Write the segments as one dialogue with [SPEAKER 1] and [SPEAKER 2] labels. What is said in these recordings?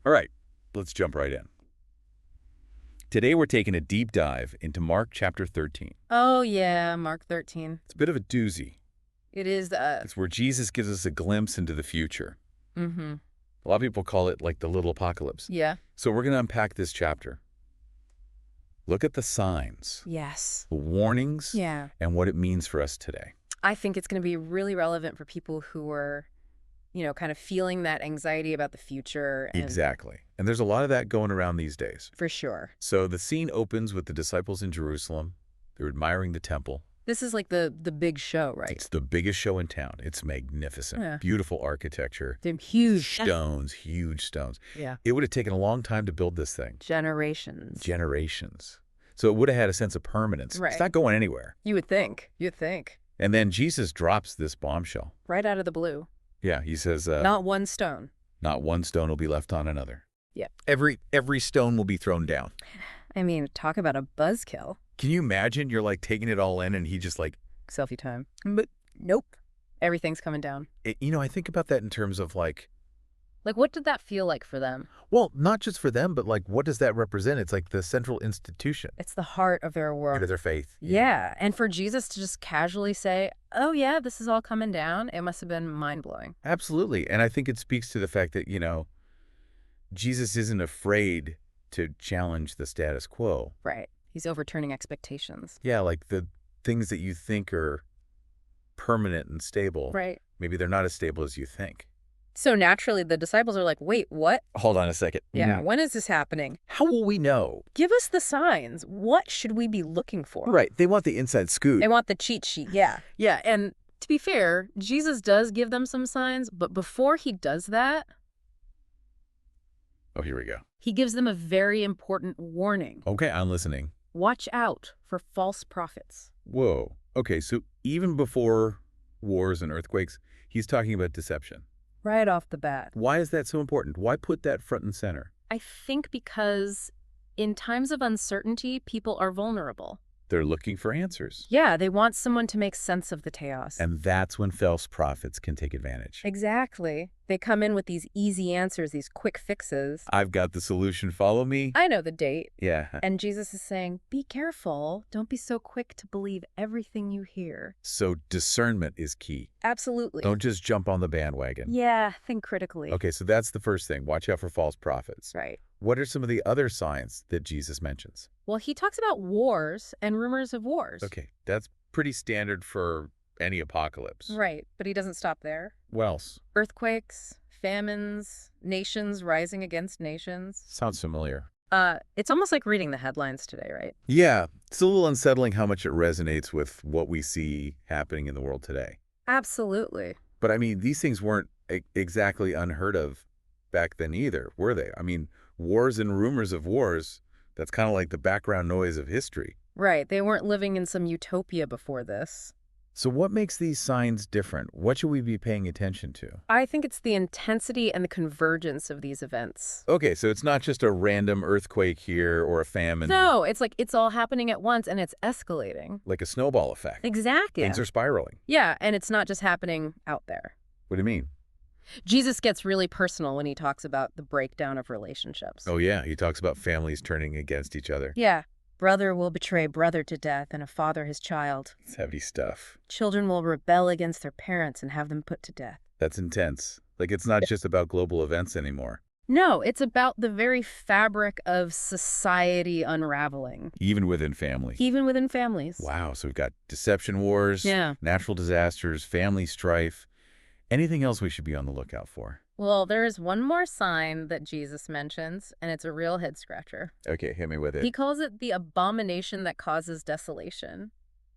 [SPEAKER 1] All right, let's jump right in. Today we're taking a deep dive into Mark chapter 13.
[SPEAKER 2] Oh, yeah, Mark 13.
[SPEAKER 1] It's a bit of a doozy.
[SPEAKER 2] It is
[SPEAKER 1] It's where Jesus gives us a glimpse into the future.
[SPEAKER 2] mm-hmm.
[SPEAKER 1] A lot of people call it like the little apocalypse.
[SPEAKER 2] Yeah.
[SPEAKER 1] So we're going to unpack this chapter. Look at the signs,
[SPEAKER 2] Yes.
[SPEAKER 1] the warnings,
[SPEAKER 2] Yeah.
[SPEAKER 1] and what it means for us today.
[SPEAKER 2] I think it's going to be really relevant for people who are, kind of feeling that anxiety about the future. And
[SPEAKER 1] Exactly. And there's a lot of that going around these days.
[SPEAKER 2] for sure.
[SPEAKER 1] So the scene opens with the disciples in Jerusalem. They're admiring the temple.
[SPEAKER 2] This is like the big show, right?
[SPEAKER 1] It's the biggest show in town. It's magnificent.
[SPEAKER 2] Yeah.
[SPEAKER 1] Beautiful architecture.
[SPEAKER 2] They're huge.
[SPEAKER 1] Stones, huge stones.
[SPEAKER 2] Yeah.
[SPEAKER 1] It would have taken a long time to build this thing.
[SPEAKER 2] Generations.
[SPEAKER 1] Generations. So it would have had a sense of permanence.
[SPEAKER 2] Right.
[SPEAKER 1] It's not going anywhere.
[SPEAKER 2] You would think. You'd think.
[SPEAKER 1] And then Jesus drops this bombshell.
[SPEAKER 2] Right out of the blue.
[SPEAKER 1] Yeah, he says,
[SPEAKER 2] Not one stone.
[SPEAKER 1] not one stone will be left on another.
[SPEAKER 2] Yeah.
[SPEAKER 1] Every stone will be thrown down.
[SPEAKER 2] I mean, talk about a buzzkill.
[SPEAKER 1] Can you imagine? You're like taking it all in and he just like,
[SPEAKER 2] Selfie time. But nope. Everything's coming down.
[SPEAKER 1] I think about that in terms of like,
[SPEAKER 2] What did that feel like for them?
[SPEAKER 1] well, not just for them, but like, what does that represent? It's like the central institution
[SPEAKER 2] It's the heart of their world.
[SPEAKER 1] of their faith.
[SPEAKER 2] Yeah. And for Jesus to just casually say, oh, yeah, this is all coming down, it must have been mind-blowing.
[SPEAKER 1] Absolutely. And I think it speaks to the fact that, Jesus isn't afraid to challenge the status quo.
[SPEAKER 2] Right. He's overturning expectations.
[SPEAKER 1] Yeah, like the things that you think are permanent and stable,
[SPEAKER 2] Right.
[SPEAKER 1] maybe they're not as stable as you think.
[SPEAKER 2] So naturally, the disciples are like, wait, what?
[SPEAKER 1] Hold on a second.
[SPEAKER 2] Yeah. When is this happening?
[SPEAKER 1] How will we know?
[SPEAKER 2] Give us the signs. What should we be looking for?
[SPEAKER 1] Right. They want the inside scoop.
[SPEAKER 2] They want the cheat sheet. Yeah. Yeah. And to be fair, Jesus does give them some signs, but before he does that,
[SPEAKER 1] Oh, here we go.
[SPEAKER 2] he gives them a very important warning.
[SPEAKER 1] Okay, I'm listening.
[SPEAKER 2] Watch out for false prophets.
[SPEAKER 1] Whoa. Okay, so even before wars and earthquakes, he's talking about deception.
[SPEAKER 2] Right off the bat.
[SPEAKER 1] Why is that so important? Why put that front and center?
[SPEAKER 2] I think because in times of uncertainty, people are vulnerable.
[SPEAKER 1] They're looking for answers.
[SPEAKER 2] Yeah, they want someone to make sense of the chaos.
[SPEAKER 1] And that's when false prophets can take advantage.
[SPEAKER 2] Exactly. They come in with these easy answers, these quick fixes.
[SPEAKER 1] I've got the solution. Follow me.
[SPEAKER 2] I know the date.
[SPEAKER 1] Yeah.
[SPEAKER 2] And Jesus is saying, be careful. Don't be so quick to believe everything you hear.
[SPEAKER 1] So discernment is key.
[SPEAKER 2] Absolutely.
[SPEAKER 1] Don't just jump on the bandwagon.
[SPEAKER 2] Yeah, think critically.
[SPEAKER 1] Okay, so that's the first thing. Watch out for false prophets.
[SPEAKER 2] Right.
[SPEAKER 1] What are some of the other signs that Jesus mentions?
[SPEAKER 2] Well, he talks about wars and rumors of wars.
[SPEAKER 1] Okay, that's pretty standard for any apocalypse.
[SPEAKER 2] Right, but he doesn't stop there.
[SPEAKER 1] What else?
[SPEAKER 2] Earthquakes, famines, nations rising against nations.
[SPEAKER 1] Sounds familiar.
[SPEAKER 2] It's almost like reading the headlines today, right?
[SPEAKER 1] Yeah, it's a little unsettling how much it resonates with what we see happening in the world today.
[SPEAKER 2] Absolutely.
[SPEAKER 1] But I mean, these things weren't exactly unheard of back then either, were they? I mean, wars and rumors of wars, that's kind of like the background noise of history.
[SPEAKER 2] Right, they weren't living in some utopia before this.
[SPEAKER 1] So what makes these signs different? What should we be paying attention to?
[SPEAKER 2] I think it's the intensity and the convergence of these events.
[SPEAKER 1] Okay, so it's not just a random earthquake here or a famine.
[SPEAKER 2] No, it's like it's all happening at once and it's escalating.
[SPEAKER 1] Like a snowball effect.
[SPEAKER 2] Exactly.
[SPEAKER 1] Things are spiraling.
[SPEAKER 2] Yeah, and it's not just happening out there.
[SPEAKER 1] What do you mean?
[SPEAKER 2] Jesus gets really personal when he talks about the breakdown of relationships.
[SPEAKER 1] Oh, yeah. He talks about families turning against each other.
[SPEAKER 2] Yeah. Brother will betray brother to death and a father his child.
[SPEAKER 1] It's heavy stuff.
[SPEAKER 2] Children will rebel against their parents and have them put to death.
[SPEAKER 1] That's intense. Like, it's not just about global events anymore.
[SPEAKER 2] No, it's about the very fabric of society unraveling.
[SPEAKER 1] Even within family.
[SPEAKER 2] Even within families.
[SPEAKER 1] Wow. So we've got deception wars,
[SPEAKER 2] Yeah.
[SPEAKER 1] natural disasters, family strife. Anything else we should be on the lookout for?
[SPEAKER 2] Well, there is one more sign that Jesus mentions, and it's a real head scratcher.
[SPEAKER 1] Okay, hit me with it.
[SPEAKER 2] He calls it the abomination that causes desolation.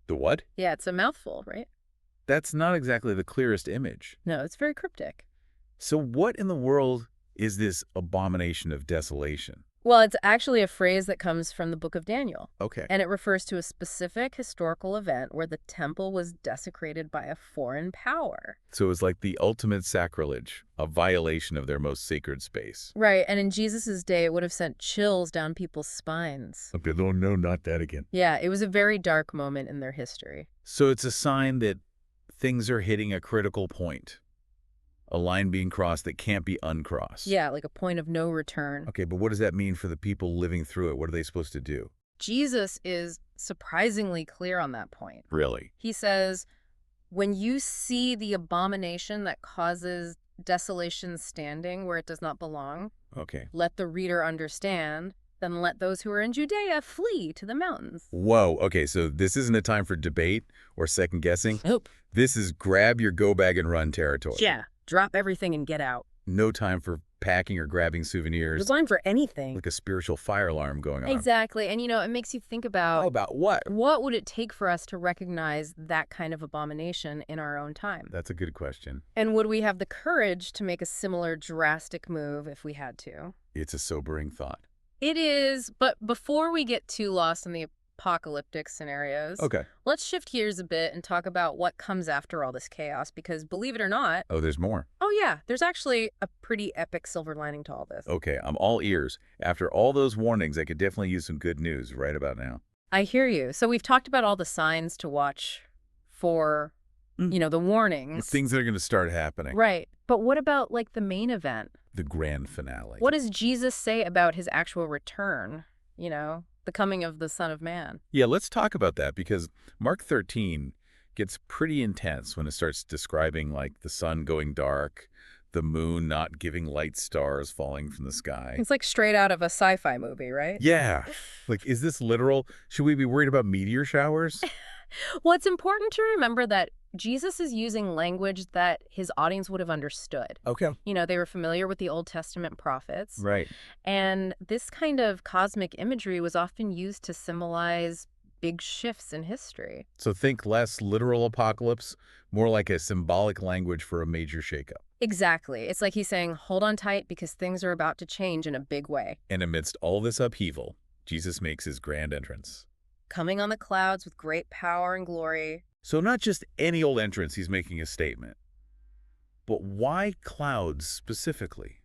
[SPEAKER 1] The what?
[SPEAKER 2] Yeah, it's a mouthful, right?
[SPEAKER 1] That's not exactly the clearest image.
[SPEAKER 2] No, it's very cryptic.
[SPEAKER 1] So what in the world is this abomination of desolation?
[SPEAKER 2] Well, it's actually a phrase that comes from the book of Daniel.
[SPEAKER 1] Okay.
[SPEAKER 2] And it refers to a specific historical event where the temple was desecrated by a foreign power.
[SPEAKER 1] So it was like the ultimate sacrilege, a violation of their most sacred space.
[SPEAKER 2] Right, and in Jesus' day, it would have sent chills down people's spines.
[SPEAKER 1] Okay, no, not that again.
[SPEAKER 2] Yeah, it was a very dark moment in their history.
[SPEAKER 1] So it's a sign that things are hitting a critical point. A line being crossed that can't be uncrossed.
[SPEAKER 2] Yeah, like a point of no return.
[SPEAKER 1] Okay, but what does that mean for the people living through it? What are they supposed to do?
[SPEAKER 2] Jesus is surprisingly clear on that point.
[SPEAKER 1] Really?
[SPEAKER 2] He says, when you see the abomination that causes desolation standing where it does not belong,
[SPEAKER 1] Okay.
[SPEAKER 2] let the reader understand, then let those who are in Judea flee to the mountains.
[SPEAKER 1] Whoa. Okay, so this isn't a time for debate or second guessing.
[SPEAKER 2] Nope.
[SPEAKER 1] This is grab your go bag and run territory.
[SPEAKER 2] Yeah, drop everything and get out.
[SPEAKER 1] No time for packing or grabbing souvenirs.
[SPEAKER 2] There's time for anything.
[SPEAKER 1] Like a spiritual fire alarm going on.
[SPEAKER 2] Exactly. And, it makes you think about
[SPEAKER 1] About what?
[SPEAKER 2] what would it take for us to recognize that kind of abomination in our own time?
[SPEAKER 1] That's a good question.
[SPEAKER 2] And would we have the courage to make a similar drastic move if we had to?
[SPEAKER 1] It's a sobering thought.
[SPEAKER 2] It is, but before we get too lost in the apocalyptic scenarios,
[SPEAKER 1] Okay.
[SPEAKER 2] let's shift gears a bit and talk about what comes after all this chaos, because believe it or not,
[SPEAKER 1] Oh, there's more.
[SPEAKER 2] oh yeah, there's actually a pretty epic silver lining to all this.
[SPEAKER 1] Okay, I'm all ears. After all those warnings, I could definitely use some good news right about now.
[SPEAKER 2] I hear you. So we've talked about all the signs to watch for, the warnings.
[SPEAKER 1] Things that are going to start happening.
[SPEAKER 2] Right. But what about like the main event?
[SPEAKER 1] The grand finale.
[SPEAKER 2] What does Jesus say about his actual return? The coming of the Son of Man.
[SPEAKER 1] Yeah, let's talk about that because Mark 13 gets pretty intense when it starts describing like the sun going dark, the moon not giving light, stars falling from the sky.
[SPEAKER 2] It's like straight out of a sci-fi movie, right?
[SPEAKER 1] Yeah. Like, is this literal? Should we be worried about meteor showers?
[SPEAKER 2] Well, it's important to remember that Jesus is using language that his audience would have understood.
[SPEAKER 1] Okay.
[SPEAKER 2] They were familiar with the Old Testament prophets.
[SPEAKER 1] Right.
[SPEAKER 2] And this kind of cosmic imagery was often used to symbolize big shifts in history.
[SPEAKER 1] So think less literal apocalypse, more like a symbolic language for a major shakeup.
[SPEAKER 2] Exactly. It's like he's saying, hold on tight because things are about to change in a big way.
[SPEAKER 1] And amidst all this upheaval, Jesus makes his grand entrance.
[SPEAKER 2] Coming on the clouds with great power and glory.
[SPEAKER 1] So not just any old entrance, he's making a statement. But why clouds specifically?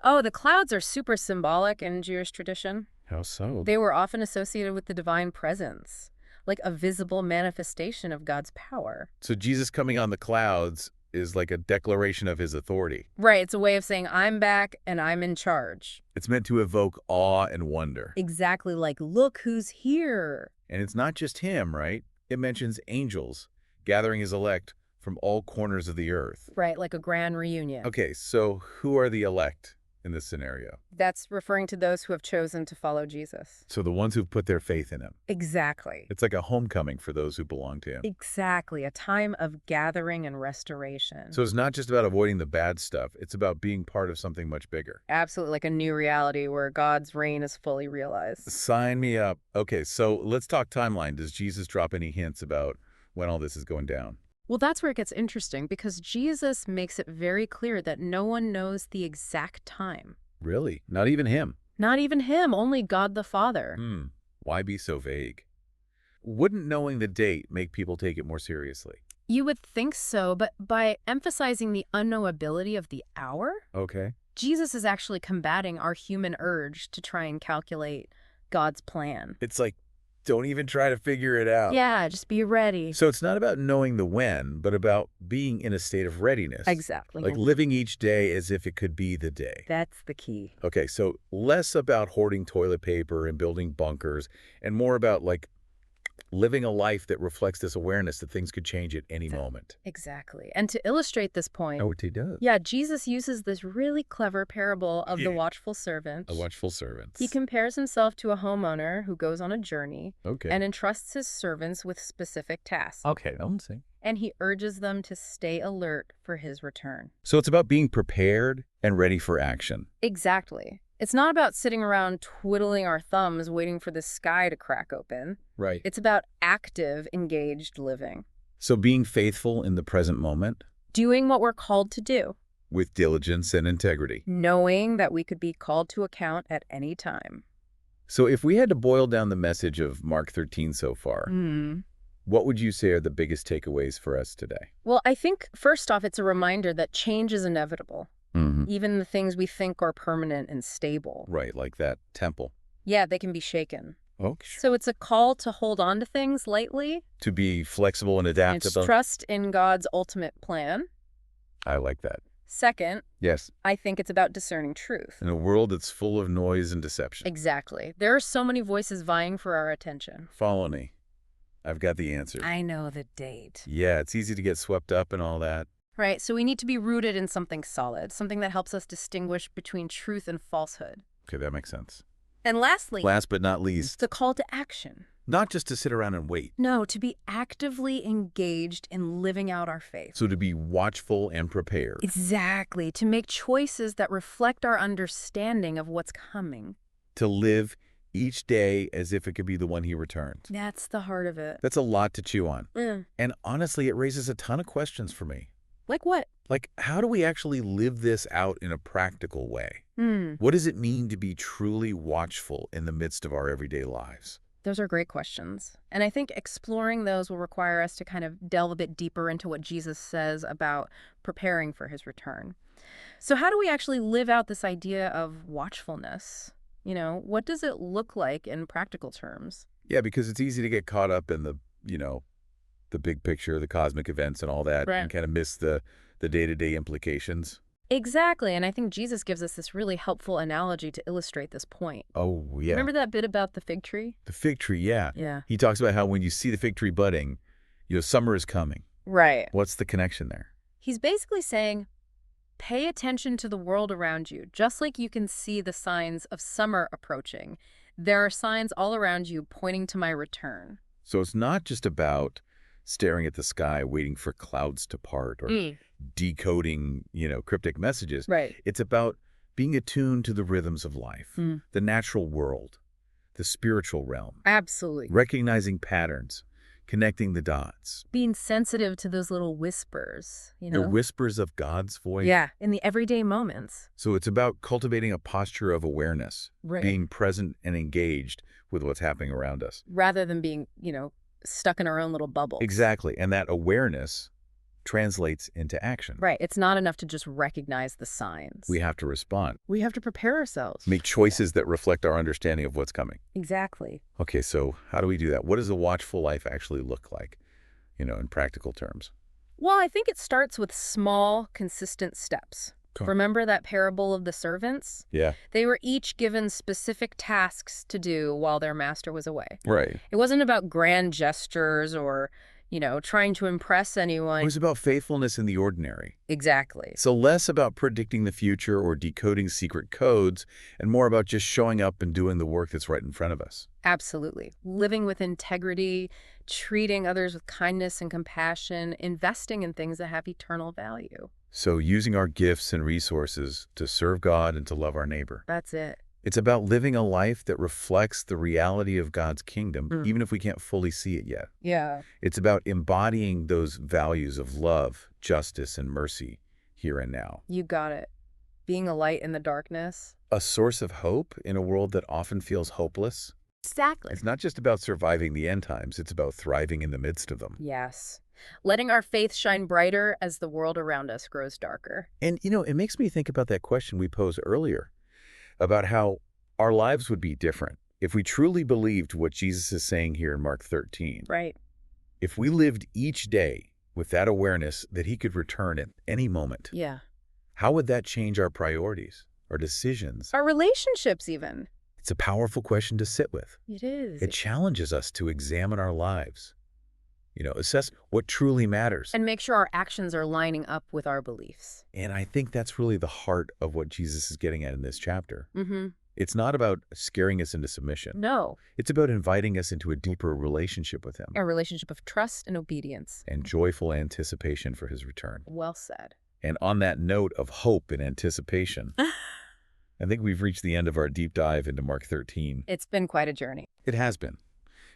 [SPEAKER 2] Oh, the clouds are super symbolic in Jewish tradition.
[SPEAKER 1] How so?
[SPEAKER 2] They were often associated with the divine presence, like a visible manifestation of God's power.
[SPEAKER 1] So Jesus coming on the clouds is like a declaration of his authority.
[SPEAKER 2] Right, it's a way of saying, I'm back and I'm in charge.
[SPEAKER 1] It's meant to evoke awe and wonder.
[SPEAKER 2] Exactly, like, look who's here.
[SPEAKER 1] And it's not just him, right? It mentions angels gathering his elect from all corners of the earth.
[SPEAKER 2] Right, like a grand reunion.
[SPEAKER 1] Okay, so who are the elect in this scenario?
[SPEAKER 2] That's referring to those who have chosen to follow Jesus.
[SPEAKER 1] So the ones who've put their faith in him.
[SPEAKER 2] Exactly.
[SPEAKER 1] It's like a homecoming for those who belong to him.
[SPEAKER 2] Exactly, a time of gathering and restoration.
[SPEAKER 1] So it's not just about avoiding the bad stuff. It's about being part of something much bigger.
[SPEAKER 2] Absolutely, like a new reality where God's reign is fully realized.
[SPEAKER 1] Sign me up. Okay, so let's talk timeline. Does Jesus drop any hints about when all this is going down?
[SPEAKER 2] Well, that's where it gets interesting because Jesus makes it very clear that no one knows the exact time.
[SPEAKER 1] Really? Not even him?
[SPEAKER 2] Not even him, only God the Father.
[SPEAKER 1] Why be so vague? Wouldn't knowing the date make people take it more seriously?
[SPEAKER 2] You would think so, but by emphasizing the unknowability of the hour,
[SPEAKER 1] Okay.
[SPEAKER 2] Jesus is actually combating our human urge to try and calculate God's plan.
[SPEAKER 1] It's like, don't even try to figure it out.
[SPEAKER 2] Yeah, just be ready.
[SPEAKER 1] So it's not about knowing the when, but about being in a state of readiness.
[SPEAKER 2] Exactly.
[SPEAKER 1] Like living each day as if it could be the day.
[SPEAKER 2] That's the key.
[SPEAKER 1] Okay, so less about hoarding toilet paper and building bunkers, and more about like living a life that reflects this awareness that things could change at any moment.
[SPEAKER 2] Exactly. And to illustrate this point,
[SPEAKER 1] Oh, he does.
[SPEAKER 2] yeah, Jesus uses this really clever parable of the
[SPEAKER 1] Yeah.
[SPEAKER 2] watchful servant.
[SPEAKER 1] A watchful servant.
[SPEAKER 2] He compares himself to a homeowner who goes on a journey
[SPEAKER 1] Okay.
[SPEAKER 2] and entrusts his servants with specific tasks.
[SPEAKER 1] Okay, I'm saying.
[SPEAKER 2] And he urges them to stay alert for his return.
[SPEAKER 1] So it's about being prepared and ready for action.
[SPEAKER 2] Exactly. It's not about sitting around twiddling our thumbs waiting for the sky to crack open.
[SPEAKER 1] Right.
[SPEAKER 2] It's about active, engaged living.
[SPEAKER 1] So being faithful in the present moment
[SPEAKER 2] Doing what we're called to do.
[SPEAKER 1] with diligence and integrity.
[SPEAKER 2] Knowing that we could be called to account at any time.
[SPEAKER 1] So if we had to boil down the message of Mark 13 so far, what would you say are the biggest takeaways for us today?
[SPEAKER 2] Well, I think first off, it's a reminder that change is inevitable. Even the things we think are permanent and stable.
[SPEAKER 1] Right, like that temple.
[SPEAKER 2] Yeah, they can be shaken.
[SPEAKER 1] Okay.
[SPEAKER 2] So it's a call to hold on to things lightly
[SPEAKER 1] To be flexible and
[SPEAKER 2] and
[SPEAKER 1] adaptable.
[SPEAKER 2] trust in God's ultimate plan.
[SPEAKER 1] I like that.
[SPEAKER 2] Second,
[SPEAKER 1] Yes.
[SPEAKER 2] I think it's about discerning truth.
[SPEAKER 1] In a world that's full of noise and deception.
[SPEAKER 2] Exactly. There are so many voices vying for our attention.
[SPEAKER 1] Follow me. I've got the answer.
[SPEAKER 2] I know the date.
[SPEAKER 1] Yeah, it's easy to get swept up in all that.
[SPEAKER 2] Right, so we need to be rooted in something solid, something that helps us distinguish between truth and falsehood.
[SPEAKER 1] Okay, that makes sense.
[SPEAKER 2] And lastly,
[SPEAKER 1] Last but not least,
[SPEAKER 2] the call to action.
[SPEAKER 1] not just to sit around and wait.
[SPEAKER 2] No, to be actively engaged in living out our faith.
[SPEAKER 1] So to be watchful and prepared.
[SPEAKER 2] Exactly, to make choices that reflect our understanding of what's coming.
[SPEAKER 1] To live each day as if it could be the one he returns.
[SPEAKER 2] That's the heart of it.
[SPEAKER 1] That's a lot to chew on.
[SPEAKER 2] Mm.
[SPEAKER 1] And honestly, it raises a ton of questions for me.
[SPEAKER 2] Like what?
[SPEAKER 1] Like, how do we actually live this out in a practical way?
[SPEAKER 2] Hmm,
[SPEAKER 1] What does it mean to be truly watchful in the midst of our everyday lives?
[SPEAKER 2] those are great questions. And I think exploring those will require us to kind of delve a bit deeper into what Jesus says about preparing for his return. So how do we actually live out this idea of watchfulness? What does it look like in practical terms?
[SPEAKER 1] Yeah, because it's easy to get caught up in the big picture, the cosmic events and all that,
[SPEAKER 2] Right.
[SPEAKER 1] and kind of miss the day-to-day implications.
[SPEAKER 2] Exactly, and I think Jesus gives us this really helpful analogy to illustrate this point.
[SPEAKER 1] Oh, yeah.
[SPEAKER 2] Remember that bit about the fig tree?
[SPEAKER 1] The fig tree, yeah.
[SPEAKER 2] Yeah.
[SPEAKER 1] He talks about how when you see the fig tree budding, summer is coming.
[SPEAKER 2] Right.
[SPEAKER 1] What's the connection there?
[SPEAKER 2] He's basically saying, pay attention to the world around you. Just like you can see the signs of summer approaching, there are signs all around you pointing to my return.
[SPEAKER 1] So it's not just about staring at the sky, waiting for clouds to part or decoding, cryptic messages.
[SPEAKER 2] Right.
[SPEAKER 1] It's about being attuned to the rhythms of life, the natural world, the spiritual realm,
[SPEAKER 2] Absolutely.
[SPEAKER 1] recognizing patterns, connecting the dots.
[SPEAKER 2] Being sensitive to those little whispers,
[SPEAKER 1] The whispers of God's voice.
[SPEAKER 2] Yeah, in the everyday moments.
[SPEAKER 1] So it's about cultivating a posture of awareness,
[SPEAKER 2] Right.
[SPEAKER 1] being present and engaged with what's happening around us.
[SPEAKER 2] Rather than being, stuck in our own little bubble.
[SPEAKER 1] Exactly. And that awareness translates into action.
[SPEAKER 2] Right. It's not enough to just recognize the signs.
[SPEAKER 1] We have to respond,
[SPEAKER 2] We have to prepare ourselves.
[SPEAKER 1] make choices that reflect our understanding of what's coming.
[SPEAKER 2] Exactly.
[SPEAKER 1] Okay, so how do we do that? What does a watchful life actually look like, in practical terms?
[SPEAKER 2] Well, I think it starts with small, consistent steps.
[SPEAKER 1] Cool.
[SPEAKER 2] Remember that parable of the servants?
[SPEAKER 1] Yeah.
[SPEAKER 2] They were each given specific tasks to do while their master was away.
[SPEAKER 1] Right.
[SPEAKER 2] It wasn't about grand gestures or, trying to impress
[SPEAKER 1] It
[SPEAKER 2] anyone.
[SPEAKER 1] was about faithfulness in the ordinary.
[SPEAKER 2] Exactly.
[SPEAKER 1] So less about predicting the future or decoding secret codes and more about just showing up and doing the work that's right in front of us.
[SPEAKER 2] Absolutely. Living with integrity, treating others with kindness and compassion, investing in things that have eternal value.
[SPEAKER 1] So using our gifts and resources to serve God and to love our neighbor.
[SPEAKER 2] That's it.
[SPEAKER 1] It's about living a life that reflects the reality of God's kingdom,
[SPEAKER 2] Mm.
[SPEAKER 1] even if we can't fully see it yet.
[SPEAKER 2] Yeah.
[SPEAKER 1] It's about embodying those values of love, justice, and mercy here and now.
[SPEAKER 2] You got it. Being a light in the darkness.
[SPEAKER 1] A source of hope in a world that often feels hopeless.
[SPEAKER 2] Exactly.
[SPEAKER 1] It's not just about surviving the end times, it's about thriving in the midst of them.
[SPEAKER 2] Yes. Letting our faith shine brighter as the world around us grows darker.
[SPEAKER 1] And, it makes me think about that question we posed earlier about how our lives would be different if we truly believed what Jesus is saying here in Mark 13.
[SPEAKER 2] Right.
[SPEAKER 1] If we lived each day with that awareness that he could return at any moment,
[SPEAKER 2] Yeah.
[SPEAKER 1] how would that change our priorities, our decisions?
[SPEAKER 2] Our relationships even.
[SPEAKER 1] It's a powerful question to sit with.
[SPEAKER 2] It is.
[SPEAKER 1] It challenges us to examine our lives, assess what truly matters.
[SPEAKER 2] And make sure our actions are lining up with our beliefs.
[SPEAKER 1] And I think that's really the heart of what Jesus is getting at in this chapter.
[SPEAKER 2] Mm-hmm.
[SPEAKER 1] It's not about scaring us into submission.
[SPEAKER 2] No.
[SPEAKER 1] It's about inviting us into a deeper relationship with him
[SPEAKER 2] A relationship of trust and obedience.
[SPEAKER 1] and joyful anticipation for his return.
[SPEAKER 2] Well said.
[SPEAKER 1] And on that note of hope and anticipation, I think we've reached the end of our deep dive into Mark 13.
[SPEAKER 2] It's been quite a journey,
[SPEAKER 1] It has been.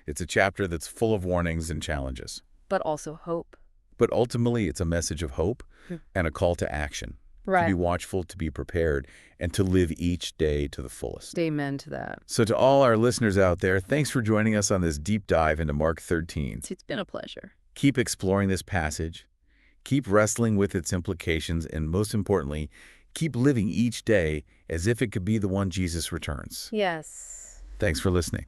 [SPEAKER 1] It's a chapter that's full of warnings and challenges.
[SPEAKER 2] but also hope.
[SPEAKER 1] But ultimately, it's a message of hope
[SPEAKER 2] Hmm.
[SPEAKER 1] and a call to action. To
[SPEAKER 2] Right.
[SPEAKER 1] be watchful, to be prepared, and to live each day to the fullest.
[SPEAKER 2] Amen to that.
[SPEAKER 1] So to all our listeners out there, thanks for joining us on this deep dive into Mark 13.
[SPEAKER 2] It's been a pleasure.
[SPEAKER 1] Keep exploring this passage, keep wrestling with its implications, and most importantly, keep living each day as if it could be the one Jesus returns.
[SPEAKER 2] Yes.
[SPEAKER 1] Thanks for listening.